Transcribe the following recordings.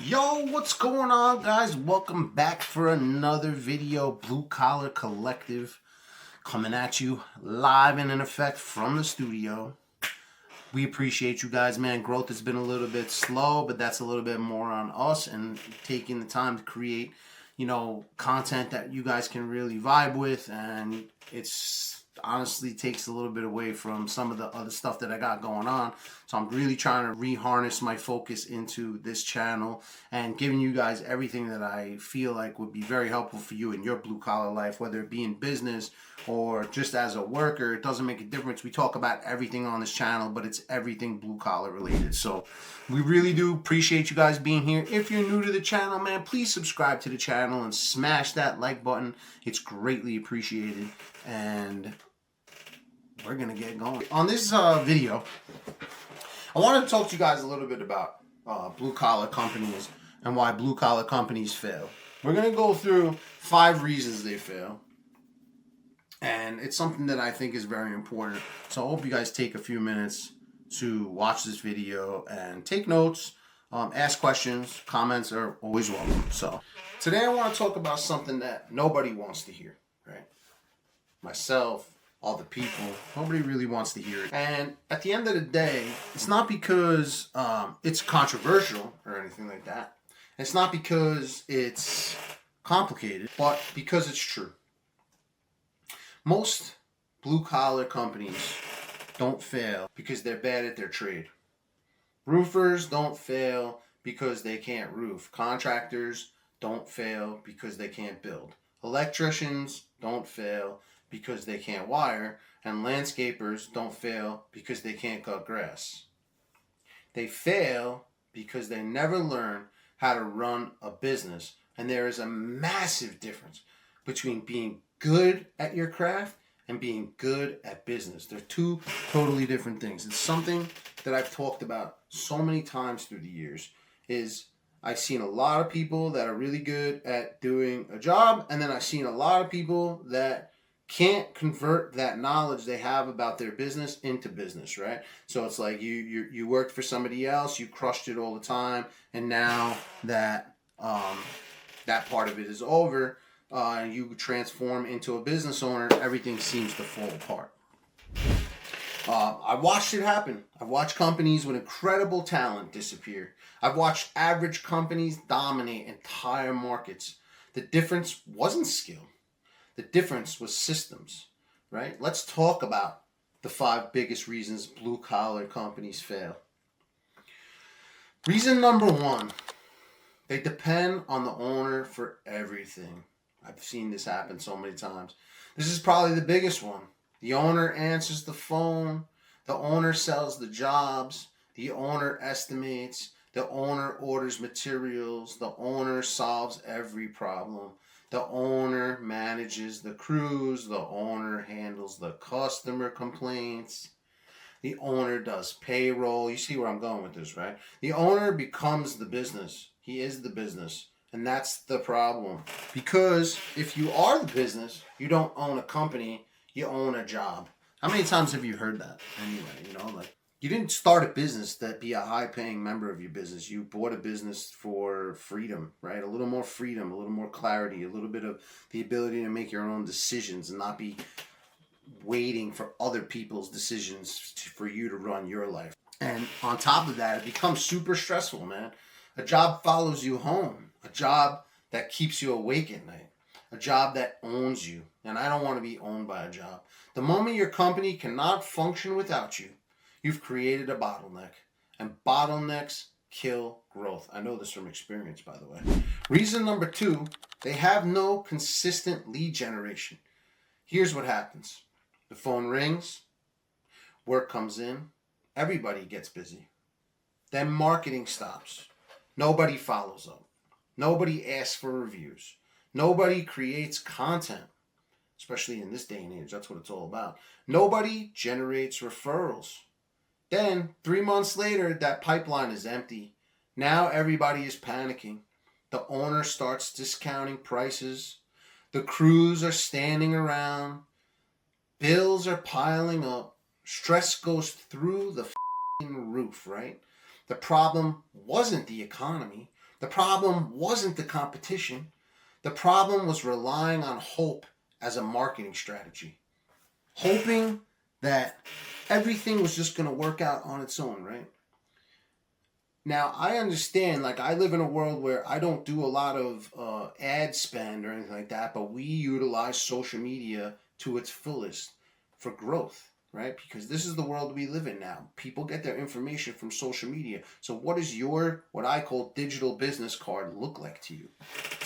Yo, what's going on, guys? Welcome back for another video. Blue Collar Collective coming at you live and in effect from the studio. We appreciate you guys, man. Growth has been a little bit slow, but that's a little bit more on us and taking the time to create, content that you guys can really vibe with. And it's honestly takes a little bit away from some of the other stuff that I got going on. So I'm really trying to reharness my focus into this channel and giving you guys everything that I feel like would be very helpful for you in your blue collar life, whether it be in business or just as a worker. It doesn't make a difference. We talk about everything on this channel, but it's everything blue collar related. So we really do appreciate you guys being here. If you're new to the channel, man, please subscribe to the channel and smash that like button. It's greatly appreciated. And we're gonna get going. On this video, I want to talk to you guys a little bit about blue collar companies and why blue collar companies fail. We're gonna go through 5 reasons they fail, and it's something that I think is very important. So I hope you guys take a few minutes to watch this video and take notes, ask questions. Comments are always welcome. So today I want to talk about something that nobody wants to hear, right? Myself, all the people, nobody really wants to hear it. And at the end of the day, it's not because it's controversial or anything like that. It's not because it's complicated, but because it's true. Most blue-collar companies don't fail because they're bad at their trade. Roofers don't fail because they can't roof. Contractors don't fail because they can't build. Electricians don't fail because they can't wire, and landscapers don't fail because they can't cut grass. They fail because they never learn how to run a business, and there is a massive difference between being good at your craft and being good at business. They're 2 totally different things. It's something that I've talked about so many times through the years. I've seen a lot of people that are really good at doing a job, and then I've seen a lot of people that can't convert that knowledge they have about their business into business, right? So it's like you worked for somebody else, you crushed it all the time, and now that that part of it is over, you transform into a business owner, everything seems to fall apart. I watched it happen. I've watched companies with incredible talent disappear. I've watched average companies dominate entire markets. The difference wasn't skill. The difference was systems, right? Let's talk about the 5 biggest reasons blue-collar companies fail. Reason number 1, they depend on the owner for everything. I've seen this happen so many times. This is probably the biggest one. The owner answers the phone. The owner sells the jobs. The owner estimates. The owner orders materials. The owner solves every problem. The owner manages the crews. The owner handles the customer complaints. The owner does payroll. You see where I'm going with this, right? The owner becomes the business. He is the business. And that's the problem. Because if you are the business, you don't own a company, you own a job. How many times have you heard that? Anyway, you didn't start a business that be a high-paying member of your business. You bought a business for freedom, right? A little more freedom, a little more clarity, a little bit of the ability to make your own decisions and not be waiting for other people's decisions for you to run your life. And on top of that, it becomes super stressful, man. A job follows you home. A job that keeps you awake at night. A job that owns you. And I don't want to be owned by a job. The moment your company cannot function without you, you've created a bottleneck, and bottlenecks kill growth. I know this from experience, by the way. Reason number 2, they have no consistent lead generation. Here's what happens. The phone rings, work comes in, everybody gets busy. Then marketing stops. Nobody follows up. Nobody asks for reviews. Nobody creates content, especially in this day and age. That's what it's all about. Nobody generates referrals. Then, 3 months later, that pipeline is empty. Now everybody is panicking. The owner starts discounting prices. The crews are standing around. Bills are piling up. Stress goes through the roof, right? The problem wasn't the economy. The problem wasn't the competition. The problem was relying on hope as a marketing strategy. Hoping that everything was just going to work out on its own, right? Now, I understand, like, I live in a world where I don't do a lot of ad spend or anything like that, but we utilize social media to its fullest for growth, right? Because this is the world we live in now. People get their information from social media. So what does your, what I call digital business card look like to you?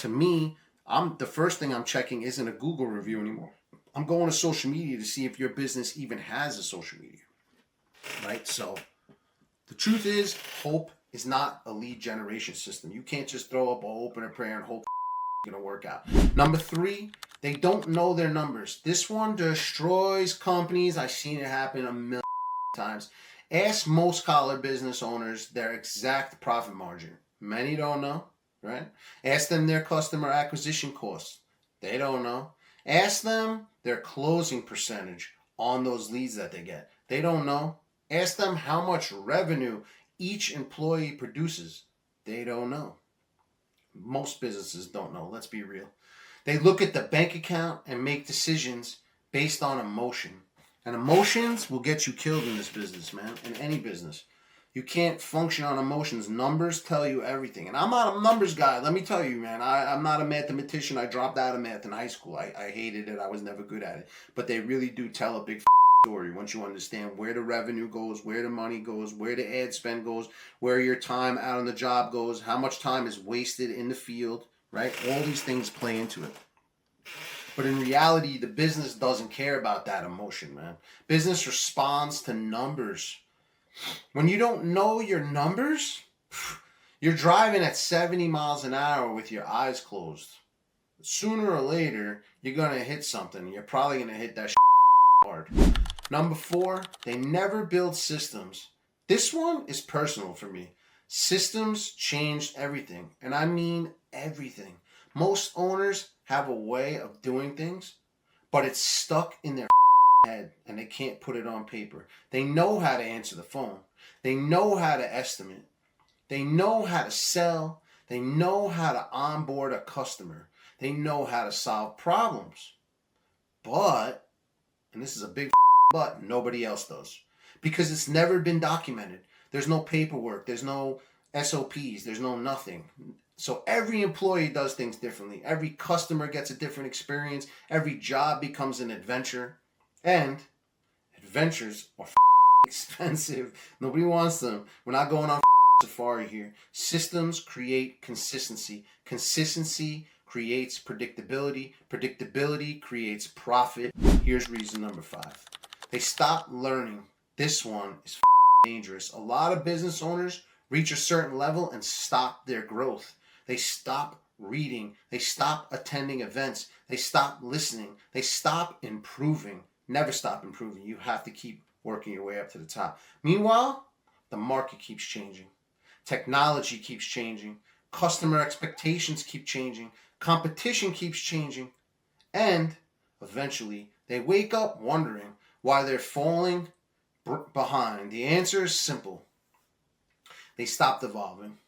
To me, the first thing I'm checking isn't a Google review anymore. I'm going to social media to see if your business even has a social media, right? So the truth is, hope is not a lead generation system. You can't just throw up a hope and a prayer and hope it's going to work out. Number 3, they don't know their numbers. This one destroys companies. I've seen it happen a million times. Ask most collar business owners their exact profit margin. Many don't know, right? Ask them their customer acquisition costs. They don't know. Ask them their closing percentage on those leads that they get. They don't know. Ask them how much revenue each employee produces. They don't know. Most businesses don't know. Let's be real. They look at the bank account and make decisions based on emotion. And emotions will get you killed in this business, man. In any business. You can't function on emotions. Numbers tell you everything. And I'm not a numbers guy. Let me tell you, man. I'm not a mathematician. I dropped out of math in high school. I hated it. I was never good at it. But they really do tell a big story once you understand where the revenue goes, where the money goes, where the ad spend goes, where your time out on the job goes, how much time is wasted in the field, right? All these things play into it. But in reality, the business doesn't care about that emotion, man. Business responds to numbers. When you don't know your numbers, you're driving at 70 miles an hour with your eyes closed. Sooner or later, you're going to hit something. You're probably going to hit that hard. Number 4, they never build systems. This one is personal for me. Systems changed everything. And I mean everything. Most owners have a way of doing things, but it's stuck in their head and they can't put it on paper. They know how to answer the phone. They know how to estimate. They know how to sell. They know how to onboard a customer. They know how to solve problems. But, and this is a big but, nobody else does. Because it's never been documented. There's no paperwork. There's no SOPs. There's no nothing. So every employee does things differently. Every customer gets a different experience. Every job becomes an adventure. And adventures are expensive. Nobody wants them. We're not going on safari here. Systems create consistency. Consistency creates predictability. Predictability creates profit. Here's reason number 5. They stop learning. This one is dangerous. A lot of business owners reach a certain level and stop their growth. They stop reading. They stop attending events. They stop listening. They stop improving. Never stop improving. You have to keep working your way up to the top. Meanwhile, the market keeps changing. Technology keeps changing. Customer expectations keep changing. Competition keeps changing. And eventually, they wake up wondering why they're falling behind. The answer is simple. They stopped evolving.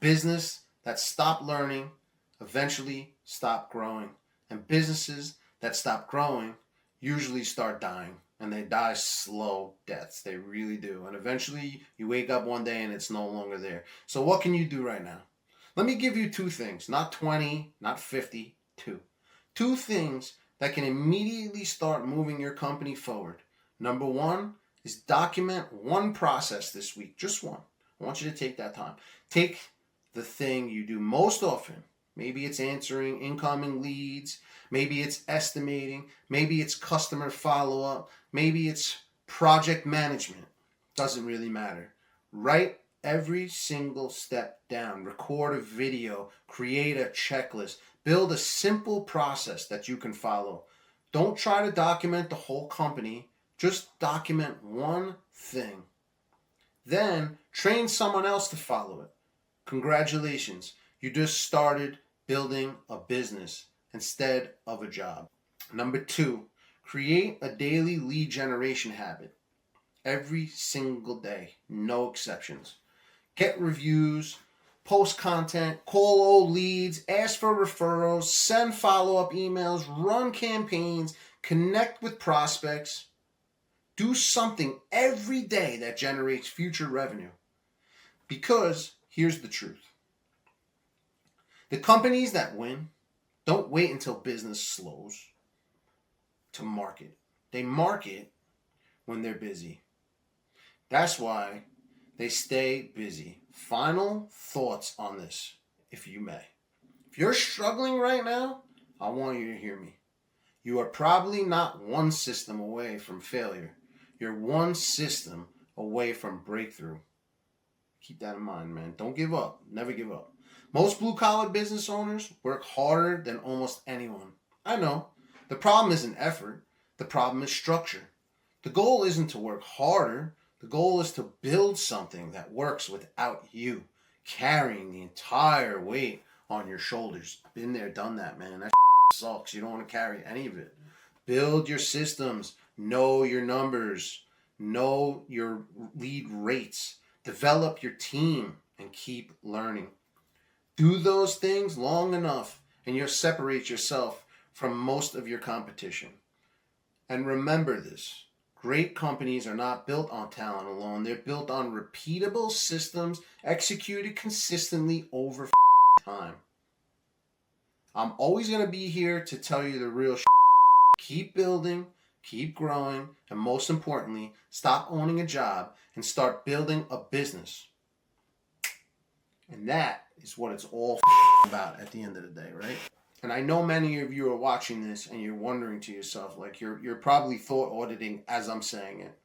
Business that stop learning eventually stop growing. And businesses that stop growing usually start dying. And they die slow deaths. They really do. And eventually you wake up one day and it's no longer there. So what can you do right now? Let me give you 2 things. Not 20, not 50, 2. 2 things that can immediately start moving your company forward. Number 1 is document one process this week. Just one. I want you to take that time. Take the thing you do most often. Maybe it's answering incoming leads. Maybe it's estimating. Maybe it's customer follow-up. Maybe it's project management. Doesn't really matter. Write every single step down. Record a video. Create a checklist. Build a simple process that you can follow. Don't try to document the whole company. Just document one thing. Then train someone else to follow it. Congratulations. You just started building a business instead of a job. Number 2, create a daily lead generation habit. Every single day. No exceptions. Get reviews. post content, call old leads, ask for referrals, send follow-up emails, run campaigns, connect with prospects. Do something every day that generates future revenue. Because here's the truth. The companies that win don't wait until business slows to market. They market when they're busy. That's why they stay busy. Final thoughts on this, if you may. If you're struggling right now, I want you to hear me. You are probably not one system away from failure. You're one system away from breakthrough. Keep that in mind, man. Don't give up. Never give up. Most blue-collar business owners work harder than almost anyone. I know. The problem isn't effort. The problem is structure. The goal isn't to work harder. The goal is to build something that works without you carrying the entire weight on your shoulders. Been there, done that, man. That sucks. You don't want to carry any of it. Build your systems. Know your numbers. Know your lead rates. Develop your team and keep learning. Do those things long enough and you'll separate yourself from most of your competition. And remember this. Great companies are not built on talent alone. They're built on repeatable systems executed consistently over time. I'm always going to be here to tell you the real shit. Keep building, keep growing, and most importantly, stop owning a job and start building a business. And that is what it's all about at the end of the day, right? And I know many of you are watching this and you're wondering to yourself, like you're probably thought auditing as I'm saying it.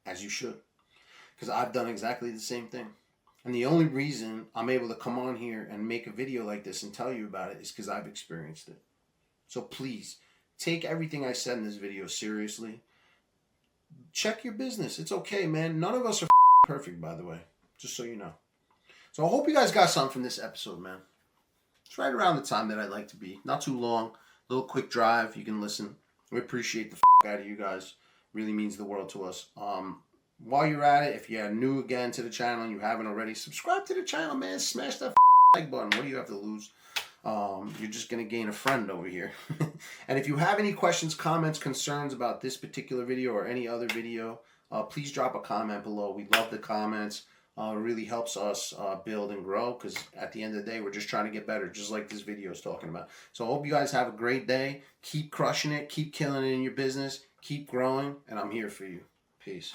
As you should. Because I've done exactly the same thing. And the only reason I'm able to come on here and make a video like this and tell you about it is because I've experienced it. So please, take everything I said in this video seriously. Check your business. It's okay, man. None of us are perfect, by the way. Just so you know. So I hope you guys got something from this episode, man. It's right around the time that I'd like to be. Not too long. Little quick drive. You can listen. We appreciate the out of you guys. Really means the world to us. While you're at it, if you're new again to the channel and you haven't already, subscribe to the channel, man. Smash that like button. What do you have to lose? You're just going to gain a friend over here. And if you have any questions, comments, concerns about this particular video or any other video, please drop a comment below. We love the comments. It really helps us build and grow because at the end of the day, we're just trying to get better, just like this video is talking about. So I hope you guys have a great day. Keep crushing it. Keep killing it in your business. Keep growing. And I'm here for you. Peace.